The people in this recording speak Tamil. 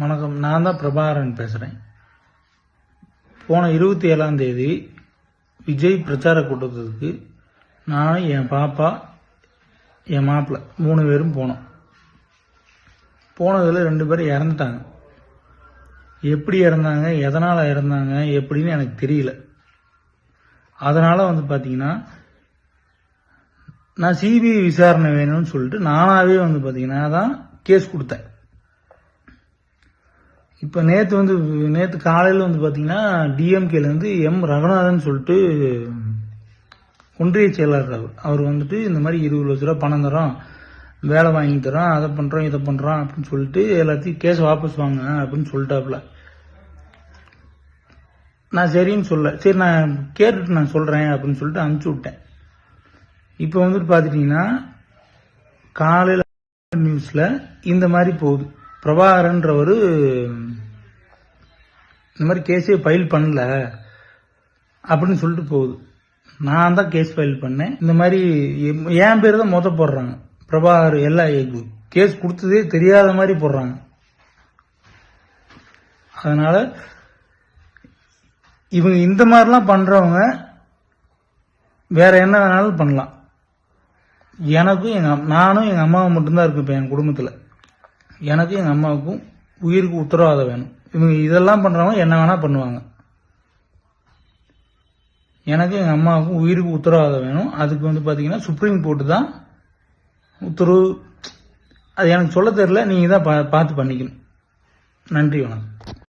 வணக்கம். நான் தான் பிரபாகரன் பேசுகிறேன். போன 27ஆம் தேதி விஜய் பிரச்சார கூட்டத்துக்கு நானும் என் பாப்பா என் மாப்பிள்ளை 3 பேரும் போனோம். போனதில் 2 பேரும் இறந்துட்டாங்க. எப்படி இறந்தாங்க, எதனால் இறந்தாங்க எப்படின்னு எனக்கு தெரியல. அதனால் பார்த்தீங்கன்னா நான் சிபிஐ விசாரணை வேணும்னு சொல்லிட்டு நானாகவே பார்த்தீங்கன்னா தான் கேஸ் கொடுத்தேன். இப்போ நேற்று காலையில் பார்த்தீங்கன்னா டிஎம்கேலேருந்து எம் ரகுநாதன் சொல்லிட்டு ஒன்றிய செயலாளர் அவர் இந்த மாதிரி 20 லட்ச ரூபா பணம் தரோம், வேலை வாங்கி தரோம், அதை பண்ணுறோம் இதை பண்ணுறோம் அப்படின்னு சொல்லிட்டு எல்லாத்தையும் கேஸ் வாபஸ் வாங்க அப்படின்னு சொல்லிட்டாப்புல. நான் சரின்னு சரி நான் கேட்டுட்டு நான் சொல்கிறேன் அப்படின்னு சொல்லிட்டு அனுப்பிச்சி விட்டேன். இப்போ பார்த்துட்டிங்கன்னா காலையில் நியூஸில் இந்த மாதிரி போகுது, பிரபாகரன்றவர் இந்த மாதிரி கேஸே ஃபைல் பண்ணல அப்படின்னு சொல்லிட்டு போகுது. நான் தான் கேஸ் ஃபைல் பண்ணேன். இந்த மாதிரி என் பேர் தான் போடுறாங்க. பிரபாகர் எல்லா கேஸ் கொடுத்ததே தெரியாத மாதிரி போடுறாங்க. அதனால இவங்க இந்த மாதிரிலாம் பண்றவங்க வேற என்ன வேணாலும் பண்ணலாம். நானும் எங்க அம்மாவும் மட்டும்தான் இருக்கு இப்ப என் குடும்பத்துல. எனக்கும் எங்க அம்மாவுக்கும் உயிருக்கு உத்தரவாதம் வேணும். இவங்க இதெல்லாம் பண்றவங்க என்ன வேணா பண்ணுவாங்க. எனக்கு எங்க அம்மாவுக்கும் உயிருக்கு உத்தரவாதம் வேணும். அதுக்கு பாத்தீங்கன்னா சுப்ரீம் கோர்ட்டு தான் உத்தரவு. அது எனக்கு சொல்ல தெரியல, நீங்க தான் பார்த்து பண்ணிக்கணும். நன்றி, வணக்கம்.